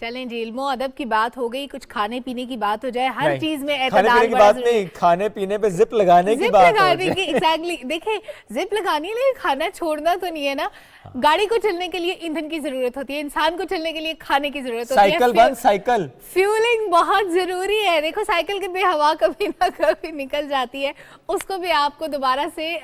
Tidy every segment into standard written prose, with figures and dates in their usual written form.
चलें जी, इल्मो अदब की बात हो गई, कुछ खाने पीने की बात हो जाए, हर चीज में खाने पीने की बात नहीं, खाने पीने पे जिप लगाने की बात हो जाए। एग्जैक्टली देखिए, जिप लगानी है लेकिन खाना छोड़ना तो नहीं है ना। गाड़ी को चलने के लिए ईंधन की जरूरत होती है, इंसान को चलने के लिए खाने की जरूरत होती है। साइकिल बंद, साइकिल फ्यूलिंग बहुत जरूरी है। देखो साइकिल के पे हवा कभी ना कभी निकल जाती है, उसको भी आपको दोबारा से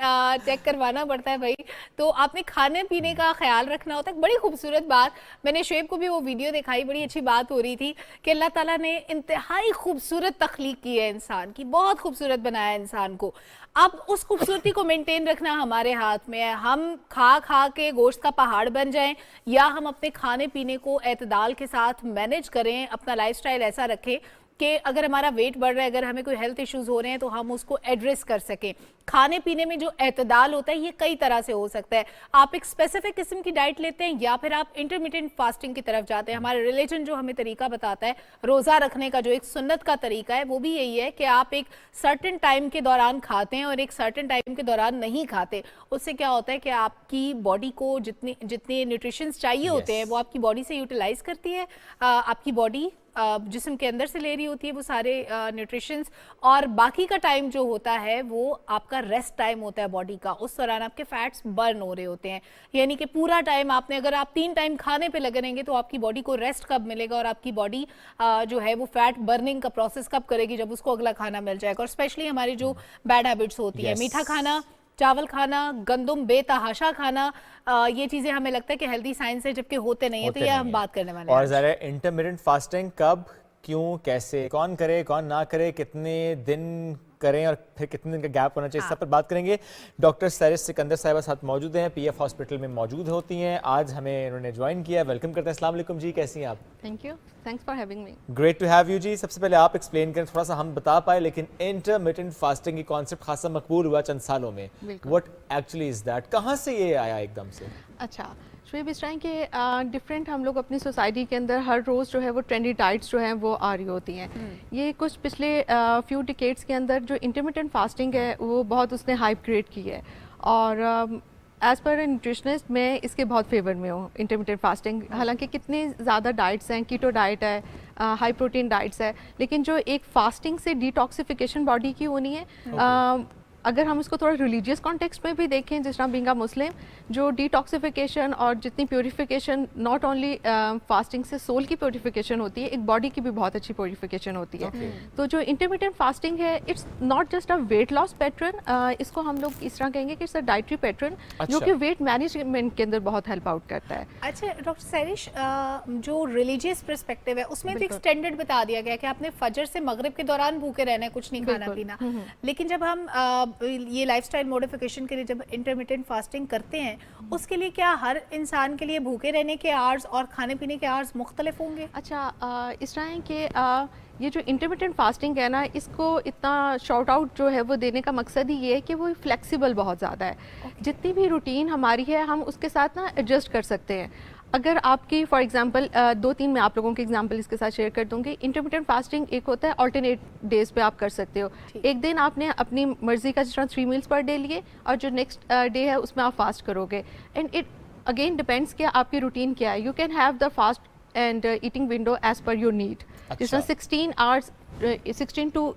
चेक करवाना पड़ता है भाई। तो आपने खाने पीने का ख्याल रखना होता है। बड़ी खूबसूरत बात, मैंने शुएब को भी वो वीडियो दिखाई, बड़ी अच्छी बात हो रही थी कि अल्लाह ताला ने इंतहाई खूबसूरत तख्लीक की है इंसान की, बहुत खूबसूरत बनाया है इंसान को। अब उस खूबसूरती को मेंटेन रखना हमारे हाथ में है। हम खा खा के गोश्त का पहाड़ बन जाएं, या हम अपने खाने पीने को एतदाल के साथ मैनेज करें, अपना लाइफस्टाइल ऐसा रखें कि अगर हमारा वेट बढ़ रहा है, अगर हमें कोई हेल्थ इश्यूज हो रहे हैं तो हम उसको एड्रेस कर सकें। खाने पीने में जो एतदाल होता है ये कई तरह से हो सकता है। आप एक स्पेसिफिक किस्म की डाइट लेते हैं या फिर आप इंटरमीडिएट फास्टिंग की तरफ जाते हैं। हमारे रिलीजन जो हमें तरीका बताता है रोज़ा रखने का, जो एक सुन्नत का तरीका है, वो भी यही है कि आप एक सर्टेन टाइम के दौरान खाते हैं और एक सर्टेन टाइम के दौरान नहीं खाते। उससे क्या होता है कि आपकी बॉडी को जितने जितने न्यूट्रिशंस चाहिए होते हैं वो आपकी बॉडी से यूटिलाइज करती है। आपकी बॉडी जिस्म के अंदर से ले रही होती है वो सारे न्यूट्रिशंस, और बाकी का टाइम जो होता है वो आपका रेस्ट टाइम होता है बॉडी का। उस दौरान आपके फैट्स बर्न हो रहे होते हैं, यानी कि पूरा टाइम आपने, अगर आप 3 टाइम खाने पे लगे रहेंगे तो आपकी बॉडी को रेस्ट कब मिलेगा और आपकी बॉडी जो है वो फैट बर्निंग का प्रोसेस कब करेगी, जब उसको अगला खाना मिल जाएगा। और स्पेशली हमारी जो बैड हैबिट्स होती है, मीठा खाना, चावल खाना, गंदम बेतहाशा खाना, ये चीजें हमें लगता है कि हेल्दी साइंस है जबकि होते नहीं है। तो ये हम बात करने वाले हैं। और जरा इंटरमिटेंट फास्टिंग कब, क्यों, कैसे, कौन करे कौन ना करे, कितने दिन करें और फिर कितने दिन का गैप होना चाहिए, इस सब पर बात करेंगे। डॉक्टर सैरिश सिकंदर साहिबा साथ मौजूद हैं, पीएफ हॉस्पिटल में मौजूद होती हैं। आज हमें उन्होंने ज्वाइन किया, वेलकम करते हैं। अस्सलाम वालेकुम जी, कैसी हैं आप? Thank you, thanks for having me. Great to have you जी। सबसे पहले आप एक्सप्लेन करें, थोड़ा सा हम बता पाए लेकिन इंटरमिटेंट फास्टिंग की कॉन्सेप्ट खासा मकबूल हुआ चंद सालों में, व्हाट एक्चुअली इज दैट, कहाँ से ये आया एकदम से? अच्छा शुएब, इस टाइम के डिफरेंट हम लोग अपनी सोसाइटी के अंदर हर रोज़ जो है वो ट्रेंडी डाइट्स जो हैं वो आ रही होती हैं। ये कुछ पिछले फ्यू डिकेड्स के अंदर जो इंटरमिटेंट फास्टिंग है वो बहुत उसने हाइप क्रिएट की है, और एज़ पर न्यूट्रिशनिस्ट मैं इसके बहुत फेवर में हूँ इंटरमिटेंट फास्टिंग। हालांकि कितनी ज़्यादा डाइट्स हैं, कीटो डाइट है, हाई प्रोटीन डाइट्स है, लेकिन जो एक फास्टिंग से डिटॉक्सिफिकेशन बॉडी की होनी है, अगर हम इसको थोड़ा रिलीजियस कॉन्टेक्स्ट में भी देखें, जिस तरह बीइंग अ मुस्लिम, जो डिटॉक्सिफिकेशन और जितनी प्योरीफिकेशन नॉट ओनली फास्टिंग से सोल की प्योरीफिकेशन होती है, एक बॉडी की भी बहुत अच्छी प्योरीफिकेशन होती है। तो जो इंटरमिटेंट फास्टिंग है, it's not just a weight loss pattern, इसको हम लोग इस तरह कहेंगे कि इट्स अ डाइटरी पैटर्न जो कि वेट मैनेजमेंट के अंदर बहुत हेल्प आउट करता है। अच्छा डॉक्टर सैरिश, जो रिलीजियस पर्सपेक्टिव है उसमें तो एक स्टैंडर्ड बता दिया गया कि आपने फजर से मगरिब के दौरान भूखे रहना है, कुछ नहीं खाना पीना। लेकिन जब हम ये लाइफस्टाइल मॉडिफिकेशन के लिए जब इंटरमिटेंट फास्टिंग करते हैं, उसके लिए क्या हर इंसान के लिए भूखे रहने के आवर्स और खाने पीने के आवर्स मुख्तलिफ होंगे? अच्छा, इस तरह है कि ये जो इंटरमिटेंट फास्टिंग है ना, इसको इतना शॉर्ट आउट जो है वो देने का मकसद ही ये है कि वो फ्लेक्सिबल बहुत ज़्यादा है। जितनी भी रूटीन हमारी है हम उसके साथ ना एडजस्ट कर सकते हैं। अगर आपकी फॉर एग्जांपल 2-3 मैं आप लोगों के एग्जांपल इसके साथ शेयर कर दूंगी। इंटरमिटेंट फास्टिंग एक होता है ऑल्टरनेट डेज पे आप कर सकते हो। एक दिन आपने अपनी मर्जी का जिस तरह 3 मील्स पर डे लिए और जो नेक्स्ट डे है उसमें आप फास्ट करोगे, एंड इट अगेन डिपेंड्स कि आपकी रूटीन क्या है। You can have the fast and eating window as per your need. जिस तरह 16 आवर्स 16 टू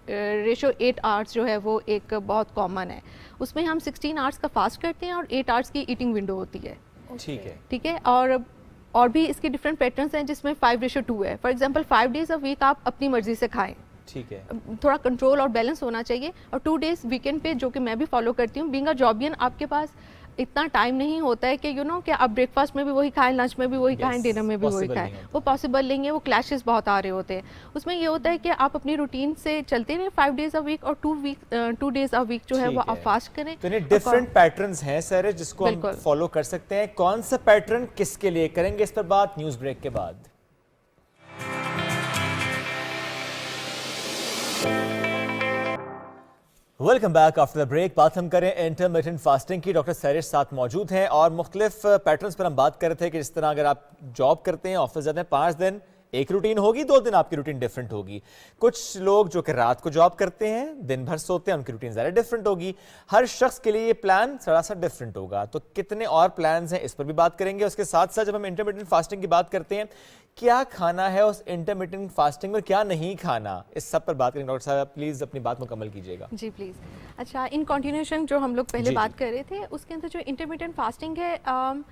रेशो 8 आवर्स जो है वो एक बहुत कॉमन है। उसमें हम 16 आवर्स का फास्ट करते हैं और 8 आवर्स की ईटिंग विंडो होती है। ठीक है, और भी इसके डिफरेंट पैटर्न्स हैं जिसमें 5:2 है। For example 5 days a week आप अपनी मर्जी से खाएं, ठीक है, थोड़ा कंट्रोल और बैलेंस होना चाहिए। और 2 डेज वीकेंड पे, जो कि मैं भी फॉलो करती हूँ। बीइंग अ जॉबियन आपके पास इतना टाइम नहीं होता है कि कि आप ब्रेकफास्ट में भी वही खाएं, लंच में भी वही खाएं, डिनर में भी वही खाएं, वो पॉसिबल नहीं है। वो क्लैशेस बहुत आ रहे होते हैं। उसमें ये होता है कि आप अपनी रूटीन से चलते रहें 5 डेज अ वीक, और 2 डेज अ वीक जो है वो आप फास्ट करें। तो डिफरेंट पैटर्न्स हैं सर जिसको हम फॉलो कर सकते हैं। कौन सा पैटर्न किसके लिए करेंगे, इस पर बात न्यूज ब्रेक के बाद। Welcome back after the break. बात हम करें इंटरमिटेंट फास्टिंग की। डॉक्टर सैरिश साथ मौजूद हैं और मुख्तलिफ पैटर्न्स पर हम बात कर रहे थे कि जिस तरह अगर आप जॉब करते हैं, ऑफिस जाते हैं, 5 दिन एक रूटीन होगी, 2 दिन आपकी रूटीन डिफरेंट होगी। कुछ लोग जो कि रात को जॉब करते हैं, दिन भर सोते हैं, उनकी रूटीन ज़्यादा डिफरेंट होगी। हर शख्स के लिए ये प्लान थोड़ा सा डिफरेंट होगा। तो कितने और प्लान्स हैं, इस पर भी बात करेंगे। उसके साथ साथ जब हम इंटरमिटेंट फास्टिंग की बात करते हैं, क्या खाना है उस इंटरमिटेंट फास्टिंग में, क्या नहीं खाना, इस सब पर बात करेंगे। डॉक्टर साहब प्लीज़ अपनी बात मुकम्मल कीजिएगा। जी प्लीज़। अच्छा, इन कंटिन्यूएशन जो हम लोग पहले जी, बात जी। कर रहे थे, उसके अंदर जो इंटरमिटेंट फास्टिंग है,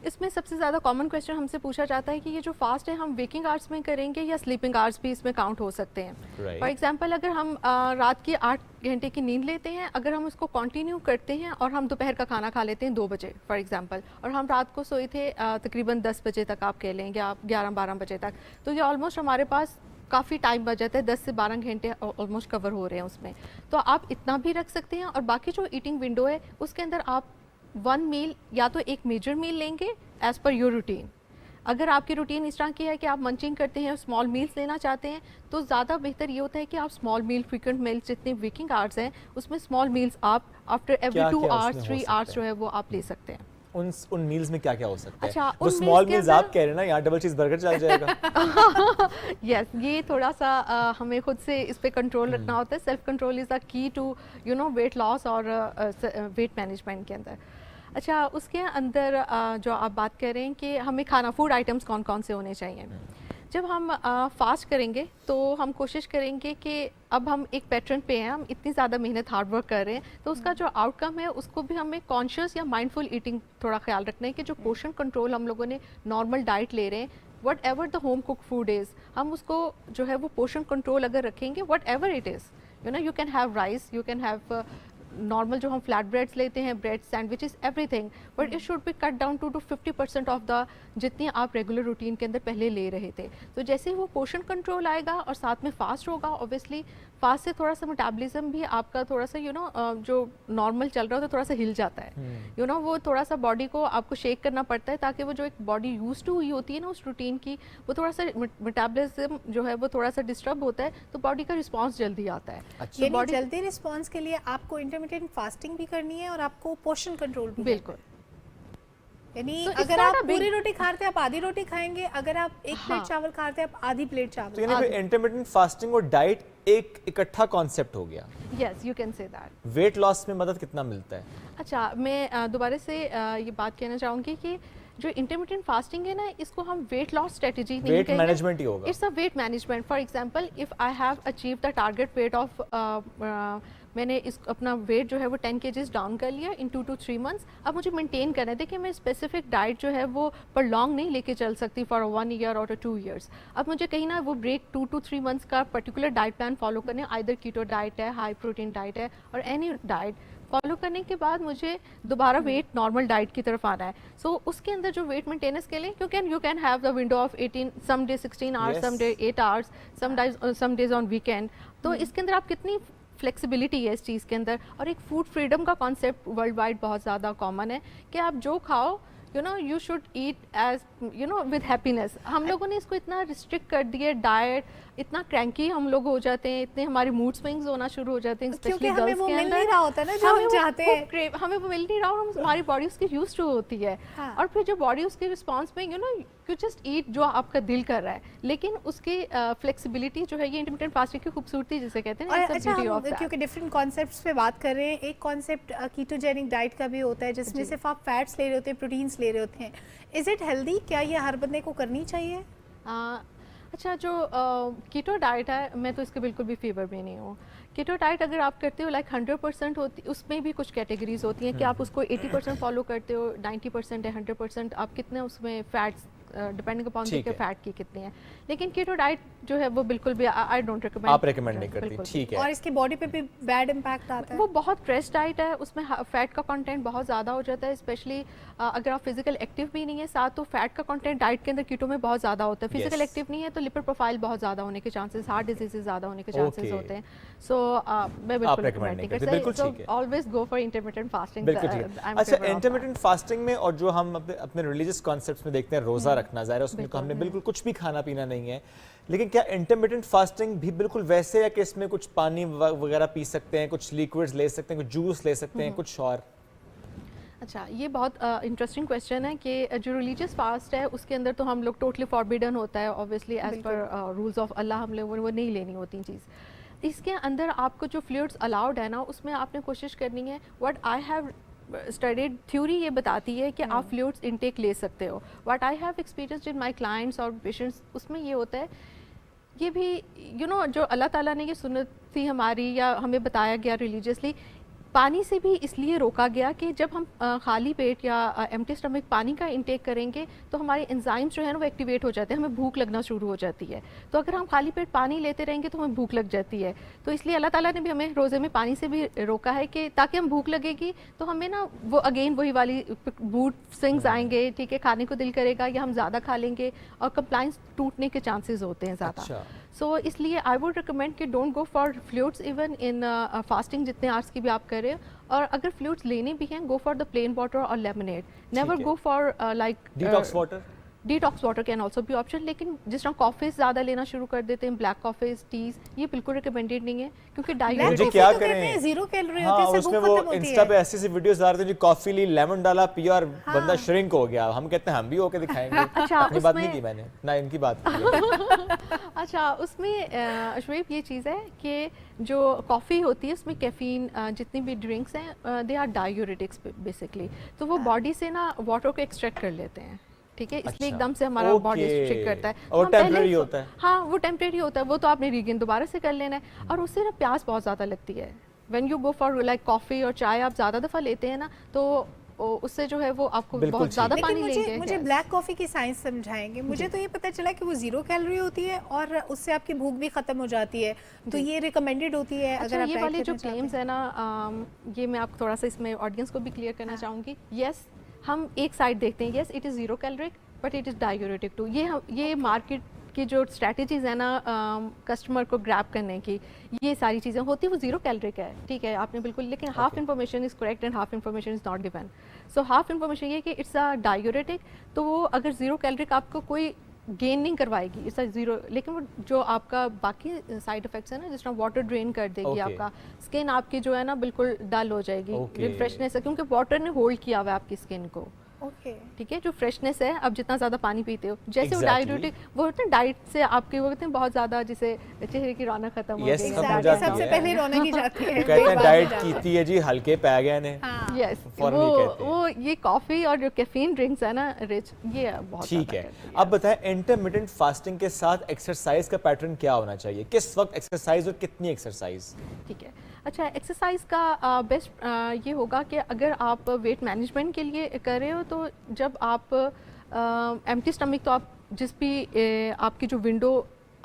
इसमें सबसे ज़्यादा कॉमन क्वेश्चन हमसे पूछा जाता है कि ये जो फास्ट है हम वेकिंग आवर्स में करेंगे या स्लीपिंग आवर्स भी इसमें काउंट हो सकते हैं। Right. फॉर एग्जांपल, अगर हम रात की 8 घंटे की नींद लेते हैं, अगर हम उसको कंटिन्यू करते हैं और हम दोपहर का खाना खा लेते हैं 2 बजे फॉर एग्जांपल, और हम रात को सोए थे तकरीबन 10 बजे तक, आप कह लेंगे आप 11-12 बजे तक, तो ये ऑलमोस्ट हमारे पास काफ़ी टाइम बच जाता है, 10 से 12 घंटे ऑलमोस्ट कवर हो रहे हैं उसमें। तो आप इतना भी रख सकते हैं, और बाकी जो ईटिंग विंडो है उसके अंदर आप 1 मील या तो एक मेजर मील लेंगे एज़ पर योर रूटीन। अगर आपकी रूटीन इस तरह की है कि आप मंचिंग करते हैं, स्मॉल मील्स लेना चाहते हैं, तो ज़्यादा बेहतर ये होता है कि आप स्मॉल मील, फ्रीक्वेंट मील्स, जितने वेकिंग आवर्स हैं उसमें स्मॉल मील्स आप आफ्टर एवरी 2 क्या आवर्स उसमें 3 हो आवर्स सकता जो है वो आप ले सकते हैं। उन मील्स में क्या क्या हो सकता है? अच्छा, वो उन स्मॉल meals के मील्स अंदर- आप कह रहे हैं ना, यहाँ डबल चीज बर्गर चल जाएगा। यस, ये थोड़ा सा हमें खुद से इस पे कंट्रोल रखना होता है। Self control is the key to weight loss और वेट मैनेजमेंट के अंदर। अच्छा, उसके अंदर जो आप बात कर रहे हैं कि हमें खाना, फूड आइटम्स कौन कौन से होने चाहिए। जब हम फास्ट करेंगे तो हम कोशिश करेंगे कि अब हम एक पैटर्न पे हैं, हम इतनी ज़्यादा मेहनत हार्ड वर्क कर रहे हैं, तो उसका जो आउटकम है उसको भी हमें कॉन्शियस या माइंडफुल ईटिंग थोड़ा ख्याल रखना है कि जो पोर्शन कंट्रोल हम लोगों ने नॉर्मल डाइट ले रहे हैं, whatever the home cook food is, हम उसको जो है वो पोर्शन कंट्रोल अगर रखेंगे, whatever it is, you can have rice, you can have normal जो हम फ्लैट ब्रेड्स लेते हैं, bread, sandwiches, everything, but it should be cut down to 50% of the जितनी आप रेगुलर रूटीन के अंदर पहले ले रहे थे। तो जैसे ही वो पोर्शन कंट्रोल आएगा और साथ में फास्ट होगा, ऑब्वियसली फास्ट से थोड़ा सा मेटाबॉलिज्म भी आपका थोड़ा सा जो नॉर्मल चल रहा होता है थोड़ा सा हिल जाता है। वो थोड़ा सा बॉडी को आपको शेक करना पड़ता है, ताकि वो जो एक बॉडी यूज टू हुई होती है ना उस रूटीन की, वो थोड़ा सा मेटाबॉलिज्म जो है वो थोड़ा सा डिस्टर्ब होता है, तो बॉडी का रिस्पॉन्स जल्दी आता है। अच्छा। तो यानी बॉडी जल्दी रिस्पांस के लिए आपको इंटरमिटेंट फास्टिंग भी करनी है और आपको पोर्शन कंट्रोल भी बिल्कुल। यानी So it's अगर not आप a big- पूरी रोटी खाते हैं आप आधी रोटी खाएंगे, अगर आप एक प्लेट हाँ। चावल खाते हैं आप आधी प्लेट तो चावल। यानी फिर इंटरमिटेंट फास्टिंग और डाइट एक इकट्ठा कॉन्सेप्ट हो गया। Yes, you can say that. Weight loss में मदद कितना मिलता है? अच्छा, मैं दोबारा से ये बात कहना चाहूँगी कि जो इंटरमिटेंट फास्टिंग है ना, इसको हम वेट लॉस स्ट्रेटजी नहीं वेट कहेंगे, मैनेजमेंट ही होगा। It's a weight management. For example, if I have achieve the target weight of मैंने इस अपना वेट जो है वो 10 kgs डाउन कर लिया इन 2 to 3 months। अब मुझे मेंटेन करना है। देखिए, मैं स्पेसिफिक डाइट जो है वो पर लॉन्ग नहीं लेके चल सकती फॉर 1 year और 2 years। अब मुझे कहीं ना वो ब्रेक 2 to 3 months का पर्टिकुलर डाइट प्लान फॉलो करने, आइदर कीटो डाइट है, हाई प्रोटीन डाइट है, और एनी डाइट फॉलो करने के बाद मुझे दोबारा वेट नॉर्मल डाइट की तरफ आना है। सो उसके अंदर जो वेट मेंटेनेंस के लिए you can have the window of 18, some day 16 hours, Yes. Some day 8 hours, some days on weekend. तो इसके अंदर आप कितनी फ्लेक्सिबिलिटी है इस चीज़ के अंदर। और एक फूड फ्रीडम का कॉन्सेप्ट वर्ल्ड वाइड बहुत ज़्यादा कॉमन है कि आप जो खाओ you should eat as with happiness. हम लोगों ने इसको इतना रिस्ट्रिक्ट कर दिया डाइट, इतना क्रैंकी हम लोग हो जाते हैं, इतने हमारे मूड स्विंग्स होना शुरू हो जाते हैं, क्योंकि स्पेशली हमें गर्ल्स वो के मिल अंदर। नहीं रहा होता ना जो हमें हम वो चाहते खूब हैं। हमें वो मिल नहीं रहा, और हमारी बॉडी उसकी यूज टू होती है। हाँ। और फिर जो बॉडी उसके रिस्पॉन्स में यू जस्ट ईट जो आपका दिल कर रहा है, लेकिन उसकी फ्लेक्सिबिलिटी जो है, ये इंटरमिटेंट फास्टिंग की खूबसूरती जिसे कहते हैं और ना, अच्छा, हम क्योंकि डिफरेंट कॉन्सेप्ट्स पे बात कर रहे हैं, एक कॉन्सेप्ट कीटोजेनिक डाइट का भी होता है जिसमें जी। सिर्फ आप फैट्स ले रहे होते हैं, प्रोटीन्स ले रहे होते हैं। Is it healthy? क्या ये हर बंदे को करनी चाहिए? अच्छा, जो कीटो डाइट है, मैं तो इसके बिल्कुल भी फेवर में नहीं हूँ। कीटो डाइट अगर आप करते हो 100% होती, उसमें भी कुछ कैटेगरीज होती हैं कि आप उसको 80% फॉलो करते हो, 90% है, 100%, आप कितने उसमें फैट्स डिपेंडिंग अपॉन ठीक के है। फैट की कितनी है। लेकिन कीटो डाइट जो है वो बिल्कुल भी आई डोंट रिकमेंड। आप रेकमेंड नहीं करती, ठीक है। और इसके बॉडी पे भी बैड इम्पैक्ट आता है? वो बहुत फ्रेश डाइट है, उसमें फैट का कंटेंट बहुत ज़्यादा हो जाता है, स्पेशली अगर आप फिजिकल एक्टिव भी नहीं है साथ, तो फैट का कंटेंट डाइट के अंदर कीटो में बहुत ज़्यादा होता है। Physical Yes. एक्टिव नहीं है तो लिपिड प्रोफाइल बहुत ज़्यादा होने के चांसेस, हार्ट डिजीजेज ज़्यादा होने के चांसेस Okay. होते हैं। सो मैं बिल्कुल recommend रिकमेंड नहीं नहीं करते, बिल्कुल ठीक है। Always go for intermittent fasting. बिल्कुल ठीक है। अच्छा, इंटरमिटेंट फास्टिंग में और जो हम अपने रिलीजियस कॉन्सेप्ट्स में देखते हैं, रोजा रखना, ज़ाहिर है उसमें तो हमने बिल्कुल कुछ भी खाना पीना नहीं है, लेकिन क्या इंटरमिटेंट फास्टिंग भी बिल्कुल वैसे है कि इसमें कुछ पानी वगैरह पी सकते हैं, कुछ लिक्विड्स ले सकते हैं, कुछ जूस ले सकते हैं, कुछ और? अच्छा, ये बहुत इंटरेस्टिंग क्वेश्चन है कि जो रिलीजियस फास्ट है उसके अंदर तो हम लोग टोटली फॉरबिडन होता है, obviously as per rules of Allah हम लोग वो नहीं लेनी होती चीज़। इसके अंदर आपको जो फ्लूइड्स अलाउड है ना, उसमें आपने कोशिश करनी है, what I have studied theory ये बताती है कि आप फ्लूइड्स इनटेक ले सकते हो। What I have experienced in my clients और पेशेंट्स, उसमें ये होता है, ये भी जो अल्लाह ताला ने ये सुन्नत थी हमारी या हमें बताया गया रिलीजियसली, पानी से भी इसलिए रोका गया कि जब हम खाली पेट या एम्प्टी स्टमक पानी का इंटेक करेंगे तो हमारे एंजाइम्स जो है ना वो एक्टिवेट हो जाते हैं, हमें भूख लगना शुरू हो जाती है। तो अगर हम खाली पेट पानी लेते रहेंगे तो हमें भूख लग जाती है। तो इसलिए अल्लाह ताला ने भी हमें रोज़े में पानी से भी रोका है कि ताकि हम भूख लगेगी तो हमें ना वो अगेन वही वाली मूड स्विंग्स आएंगे, ठीक है, खाने को दिल करेगा या हम ज़्यादा खा लेंगे और कंप्लाइंस टूटने के चांसेस होते हैं ज़्यादा। सो इसलिए आई वुड रिकमेंड कि don't go for fluids even in fasting, जितने आवर्स की भी आप करें। और अगर फ्लूइड्स लेने भी हैं, go for the plain water और lemonade, never go for like detox water. Detox water can also be option, लेकिन जिस तरह कॉफ़ीज़ ज़्यादा लेना शुरू कर देते हैं, ब्लैक कॉफ़ीज़, टीज़, ये बिल्कुल रिकमेंडेड नहीं है क्योंकि मुझे क्या करें, जीरो कैलोरी हाँ, होती है, उसमें वो इंस्टा पे ऐसी सी वीडियोस आ रहे थे जी, कॉफी ली, लेमन डाला, पिया और बंदा श्रिंक हो गया। हम कहते हैं हम भी होके दिखाएंगे। अच्छा, अपनी बात नहीं की मैंने ना, इनकी बात की। अच्छा, उसमें अशवेब ये चीज़ है कि जो कॉफ़ी होती है उसमें कैफीन, जितनी भी ड्रिंक्स हैं दे आर डायूरेटिक्स बेसिकली, तो वो बॉडी से ना वाटर को एक्सट्रैक्ट कर लेते हैं, ठीक है, इसलिए एकदम से हमारा बॉडी स्ट्रिक्ट करता है। और टेम्परेरी होता है। हाँ, वो टेम्परेरी होता है, वो तो आपने रीगेन दोबारा से कर लेना है। और उससे ना प्यास बहुत ज़्यादा लगती है। When you go for like coffee और चाय आप ज़्यादा दफ़ा लेते हैं ना, तो उससे जो है वो आपको बहुत ज़्यादा पानी लेंगे। मुझे ब्लैक कॉफ़ी की साइंस समझाएंगे। मुझे तो ये पता चला कि वो जीरो कैलोरी होती है और उससे आपकी भूख भी ख़त्म हो जाती है, तो ये रिकमेंडेड होती है। अच्छा, अगर आप ये वाले जो क्लेम्स है ना, ये मैं आपको थोड़ा सा इसमें ऑडियंस को भी क्लियर करना चाहूँगी। यस, हम एक साइड देखते हैं, yes it is zero caloric but it is diuretic too. ये मार्केट की जो स्ट्रैटेजीज़ है ना कस्टमर को ग्रैब करने की, ये सारी चीज़ें होती है, वो जीरो कैलोरिक है, ठीक है, आपने बिल्कुल, लेकिन half information is correct and half information is not given. So half information ये कि इट्स अ डायूरेटिक, तो वो अगर जीरो कैलोरिक आपको कोई गेन नहीं करवाएगी, इट्स अ जीरो, लेकिन वो जो आपका बाकी साइड इफेक्ट्स है ना, जिस तरह वाटर ड्रेन कर देगी, आपका स्किन आपकी जो है ना बिल्कुल डल हो जाएगी, रिफ्रेशनेस है क्योंकि वाटर ने होल्ड किया हुआ है आपकी स्किन को, ठीक है, जो फ्रेशनेस है। अब जितना ज़्यादा पानी पीते हो, जैसे वो डाइट वो होता है, डाइट से आपके वो कहते हैं बहुत ज़्यादा, जिसे चेहरे की रौनक खत्म हो गई, सबसे पहले रौनक ही जाती है। कहते हैं डाइट कीती है जी, हल्के पै गए ने। यस, वो ये कॉफ़ी और जो कैफीन ड्रिंक्स है ना रिच, ये बहुत ठीक है। अब बताएं, इंटरमिटेंट फास्टिंग के साथ एक्सरसाइज का पैटर्न क्या होना चाहिए, किस वक्त एक्सरसाइज और कितनी एक्सरसाइज? ठीक है, अच्छा, एक्सरसाइज का बेस्ट ये होगा कि अगर आप वेट मैनेजमेंट के लिए कर रहे हो तो जब आप एम्प्टी स्टमक, तो आप जिस भी आपकी जो विंडो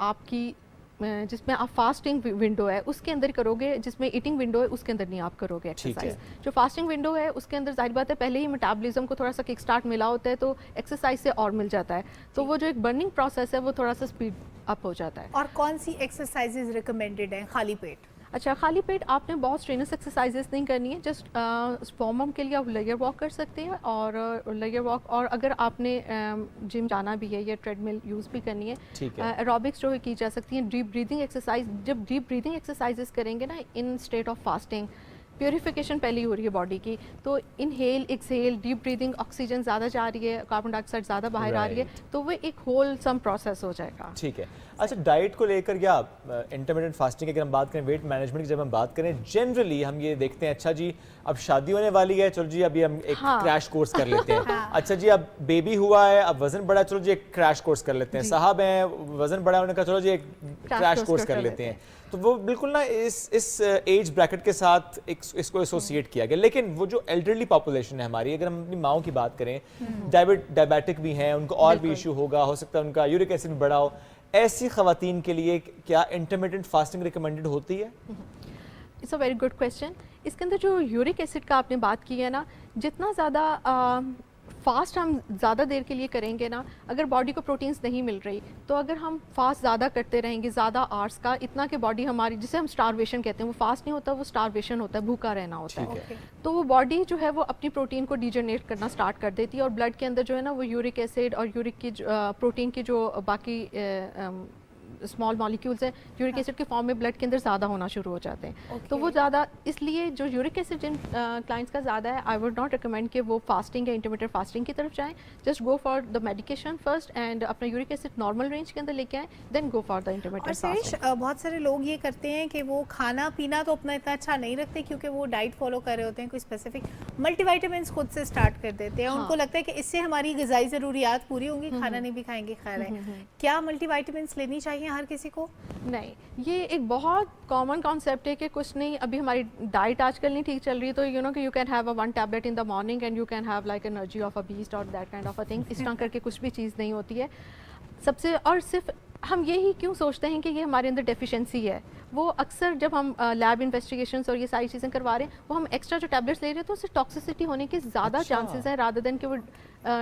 आपकी जिसमें आप फास्टिंग विंडो है उसके अंदर करोगे, जिसमें ईटिंग विंडो है उसके अंदर नहीं आप करोगे एक्सरसाइज। जो फास्टिंग विंडो है उसके अंदर जाहिर बात है पहले ही मेटाबॉलिज्म को थोड़ा सा किक स्टार्ट मिला होता है, तो एक्सरसाइज से और मिल जाता है, तो वो जो एक बर्निंग प्रोसेस है वो थोड़ा सा स्पीड अप हो जाता है। और कौन सी एक्सरसाइजेज रिकमेंडेड हैं खाली पेट? अच्छा, खाली पेट आपने बहुत स्ट्रेनस एक्सरसाइजेस नहीं करनी है, जस्ट वार्म अप के लिए आप लेयर वॉक कर सकते हैं, और लेयर वॉक, और अगर आपने जिम जाना भी है या ट्रेडमिल यूज़ भी करनी है, एरोबिक्स जो है की जा सकती है। डीप ब्रीदिंग एक्सरसाइज, जब डीप ब्रीदिंग एक्सरसाइजेस करेंगे ना इन स्टेट ऑफ फास्टिंग, प्योरीफिकेशन पहले ही हो रही है बॉडी की, तो inhale exhale, deep breathing, oxygen ज़्यादा जा रही है, कार्बन डाइऑक्साइड ज़्यादा बाहर आ रही है, तो वो एक होल सम प्रोसेस हो जाएगा। ठीक है। अच्छा, डाइट को लेकर या इंटरमिटेंट फास्टिंग की अगर हम बात करें, वेट मैनेजमेंट की जब हम बात करें, जनरली हम ये देखते हैं, अच्छा जी अब शादी होने वाली है, चलो जी अभी हम एक क्रैश कोर्स कर लेते हैं। अच्छा जी अब बेबी हुआ है, अब वजन बढ़ा, चलो जी एक क्रैश कोर्स कर लेते हैं। साहब हैं, वजन बढ़ा, उन्होंने कहा चलो जी एक क्रैश कोर्स कर लेते हैं। तो वो बिल्कुल ना इस एज ब्रैकेट के साथ इसको एसोसिएट किया गया। लेकिन वो जो एल्डरली पॉपुलेशन है हमारी, अगर हम अपनी माओं की बात करें, डायबिटिक भी हैं, उनको और भी इशू होगा, हो सकता है उनका यूरिक एसिड बढ़ा हो, ऐसी खवातीन के लिए क्या इंटरमिटेंट फास्टिंग रिकमेंडेड होती है? It's a very good question. इसके अंदर जो यूरिक एसिड का आपने बात की है ना, जितना ज़्यादा फास्ट हम ज़्यादा देर के लिए करेंगे ना, अगर बॉडी को प्रोटीन्स नहीं मिल रही, तो अगर हम फास्ट ज़्यादा करते रहेंगे, ज़्यादा आवर्स का, इतना कि बॉडी हमारी, जिसे हम स्टारवेशन कहते हैं, वो फास्ट नहीं होता, वो स्टारवेशन होता है, भूखा रहना होता है, तो वो बॉडी जो है वो अपनी प्रोटीन को डिजनरेट करना स्टार्ट कर देती है, और ब्लड के अंदर जो है ना वो यूरिक एसिड और यूरिक की प्रोटीन की जो बाकी स्मॉल मॉलिक्यूल्स हैं यूरिक एसिड के फॉर्म में ब्लड के अंदर ज़्यादा होना शुरू हो जाते हैं। तो वो Okay. ज़्यादा इसलिए जो यूरिक एसिड जिन क्लाइंट्स का ज़्यादा है, आई वुड नॉट रिकमेंड कि वो फास्टिंग या इंटरमिटेंट फास्टिंग की तरफ जाएं। Just go for the medication first and अपना यूरिक एसिड नॉर्मल रेंज के अंदर लेके आएँ, देन गो फॉर द और इंटरमिटेंट सरेश फास्टिंग। बहुत सारे लोग ये करते हैं कि वो खाना पीना तो अपना इतना अच्छा नहीं रखते क्योंकि वो डाइट फॉलो कर रहे होते हैं, कोई स्पेसिफिक मल्टीविटामिन्स खुद से स्टार्ट कर देते हैं। हाँ। उनको लगता है कि इससे हमारी ग़िज़ाई ज़रूरियात पूरी होंगी, खाना नहीं भी खाएंगे खैर है। क्या मल्टीविटामिन्स लेनी चाहिए हर किसी को? नहीं, ये एक बहुत कॉमन कॉन्सेप्ट है कि कुछ नहीं, अभी हमारी डाइट आजकल नहीं ठीक चल रही, तो यू नो कि you can have a 1 tablet in the morning and you can have like energy of a beast और that kind of a thing. इस तरह करके कुछ भी चीज़ नहीं होती है। सबसे और सिर्फ हम यही क्यों सोचते हैं कि ये हमारे अंदर डेफिशिएंसी है, वो अक्सर जब हम लैब इन्वेस्टिगेशंस और ये सारी चीज़ें करवा रहे हैं, वो हम एक्स्ट्रा जो टैबलेट्स ले रहे हैं तो उससे टॉक्सिसिटी होने के ज़्यादा अच्छा। चांसेस हैं रादर देन कि वो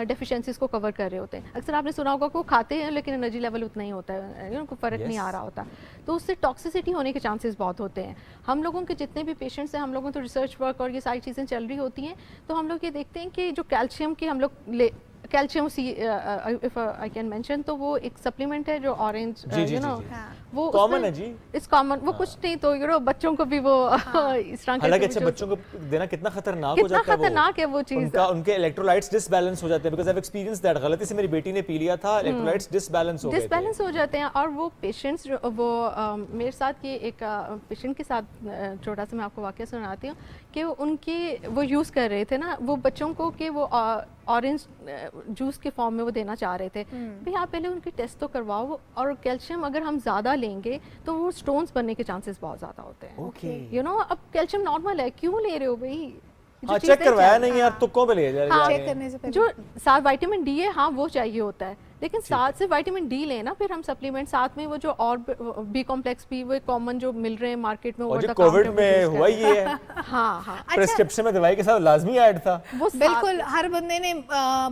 डेफिशिएंसीज को कवर कर रहे होते हैं। अक्सर आपने सुना होगा कि वो खाते हैं लेकिन एनर्जी लेवल उतना ही होता है, यू नो, कोई फ़र्क नहीं आ Yes. रहा होता, तो उससे टॉक्सिसिटी होने के चांसेस बहुत होते हैं। हम लोगों के जितने भी पेशेंट्स हैं, हम लोगों तो रिसर्च वर्क और ये सारी चीज़ें चल रही होती हैं, तो हम लोग ये देखते हैं कि जो कैल्शियम की हम लोग ले कैल्शियम सी इफ आई कैन मेंशन, तो वो एक सप्लीमेंट है जो ऑरेंज जी, जी, यू जी, नो जी। हाँ। वो कॉमन है जी। इट्स कॉमन, वो कुछ नहीं तो यू नो बच्चों को भी वो इस तरह हालांकि के अच्छा जो- बच्चों को देना कितना खतरनाक हो कितना जाता है खतरनाक है वो चीज़। उनका उनके इलेक्ट्रोलाइट्स डिसबैलेंस हो जाते हैं because I have experience that. गलती से मेरी बेटी ने पी लिया था, इलेक्ट्रोलाइट्स डिसबैलेंस हो गए थे। डिसबैलेंस हो जाते हैं। और वो पेशेंट्स वो मेरे साथ ये एक पेशेंट के साथ छोटा सा मैं आपको वाकया सुनाती हूँ कि उनके वो यूज़ कर रहे थे ना वो बच्चों को कि वो ऑरेंज जूस के फॉर्म में वो देना चाह रहे थे। भाई आप पहले उनकी टेस्ट तो करवाओ, और कैल्शियम अगर हम ज़्यादा लेंगे तो वो स्टोन्स बनने के चांसेस बहुत ज़्यादा होते हैं। ओके। यू नो, अब कैल्शियम नॉर्मल है, क्यों ले रहे हो भाई? जो हाँ, चीज़ें चेक करवाया चाहिए- नहीं यार, तुक्कों पे ले जा रहे हाँ, चेक करने से पहले जो साथ विटामिन डी है, हाँ वो चाहिए होता है, लेकिन साथ से विटामिन डी लेना, फिर हम सप्लीमेंट साथ में वो जो और बी कॉम्प्लेक्स भी वो कॉमन जो मिल रहे हैं मार्केट में और over जो the कोविड counter में use हुआ कर ही रहे ये है हैं। हाँ हाँ, प्रिस्क्रिप्शन में दवाई के साथ लाजमी ऐड था। वो साथ- बिल्कुल हर बंदे ने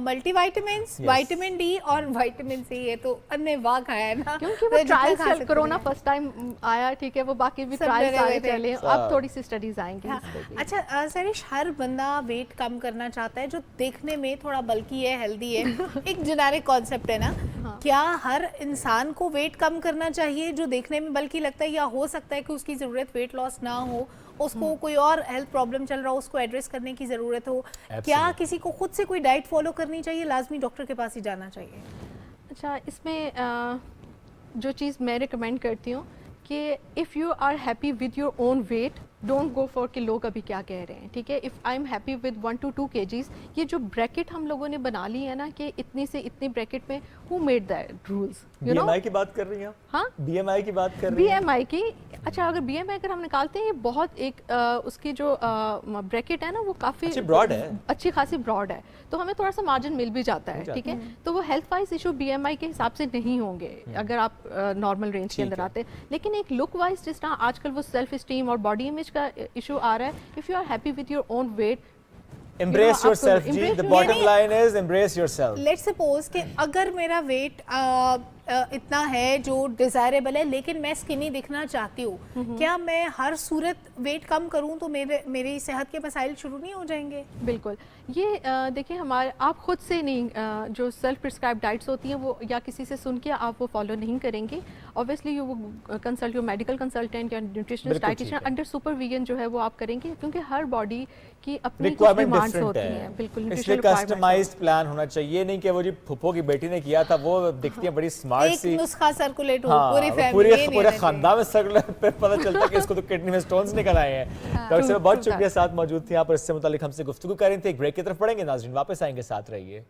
मल्टीविटामिन्स, Yes. विटामिन डी और विटामिन सी, ये तो अन्य वाह खाया है ना, क्योंकि तो वो जितना ट्रायल्स खा सकते कोरोना हैं। फर्स्ट टाइम आया, ठीक है, वो बाकी भी सब ट्रायल्स डरे हुए आए थे। चले, सब। अब थोड़ी सी स्टडीज आएंगी हाँ, इस पे भी। अच्छा सरिश, हर बंदा वेट कम करना चाहता है जो देखने में थोड़ा बल्की है, हेल्दी है, एक जेनेरिक कॉन्सेप्ट है ना। हाँ। क्या हर इंसान को वेट कम करना चाहिए जो देखने में बल्की लगता है, या हो सकता है कि उसकी ज़रूरत वेट लॉस ना हो, उसको कोई और हेल्थ प्रॉब्लम चल रहा हो, उसको एड्रेस करने की ज़रूरत हो? क्या Absolutely. किसी को खुद से कोई डाइट फॉलो करनी चाहिए, लाजमी डॉक्टर के पास ही जाना चाहिए? अच्छा, इसमें जो चीज़ मैं रिकमेंड करती हूँ कि if you are happy with your own weight, don't go for कि लोग अभी क्या कह रहे हैं, ठीक है। If I am happy with 1 to 2 kgs, ये जो ब्रैकेट हम लोगों ने बना ली है ना कि इतनी से इतनी ब्रैकेट में, who made that rules, you know. BMI की बात कर रही हैं आप? हाँ, बीएमआई की बात कर रही हैं? BMI की, अच्छा अगर BMI अगर हम निकालते हैं, ये बहुत एक उसकी जो ब्रैकेट है ना वो काफ़ी अच्छी broad है। अच्छी खासी ब्रॉड है, तो हमें थोड़ा सा मार्जिन मिल भी जाता है, ठीक है। तो वो हेल्थ वाइज इशू BMI के हिसाब से नहीं होंगे अगर आप नॉर्मल रेंज के ठीक अंदर है। आते हैं। लेकिन एक लुक वाइज जिस तरह आजकल वो सेल्फ स्टीम और बॉडी इमेज का इशू आ रहा है, if you are happy with your own weight, Embrace आपको yourself जी, embrace the your- bottom यानी- line is embrace yourself। Let's suppose कि अगर मेरा वेट इतना है जो डिजायरेबल है, लेकिन मैं स्किनी दिखना चाहती हूँ, क्या मैं हर सूरत वेट कम करूँ तो मेरी सेहत के मसाइल शुरू नहीं हो जाएंगे? बिल्कुल। ये देखिए, हमारे आप खुद से नहीं, जो सेल्फ प्रिस्क्राइब डाइट्स होती हैं वो या किसी से सुन के आप वो फॉलो नहीं करेंगे। Obviously you consult your medical consultant या न्यूट्रिशनिस्ट, बिल्कुल ठीक डाइटिशियन, है। अंडर सुपरविजन जो है वो आप करेंगे, क्योंकि हर बॉडी की अपनी कुछ रिक्वायरमेंट डिमांड्स डिफरेंट होती है, हैं। बिल्कुल, इसलिए न्यूट्रिशनल रिक्वायरमेंट्स कस्टमाइज्ड प्लान होना चाहिए। नहीं कि वो जी फुप्पो की बेटी ने किया था वो दिखती है बड़ी स्मार्ट एक सी, नुस्खा सर्कुलेट हो हाँ, पूरी वो फैमिली, पूरे ये नहीं पूरे होना खानदान में सर्कुलर पे पता चलता है कि इसको तो किडनी में स्टोन्स निकल आए हैं। डॉक्टर साहब बहुत true शुक्रिया, साथ मौजूद थी यहाँ पर, इससे मुतालिक हमसे गुफ्तगू कर रही थी। एक ब्रेक की तरफ पढ़ेंगे नाज़रीन, वापस आएंगे, साथ रहिए।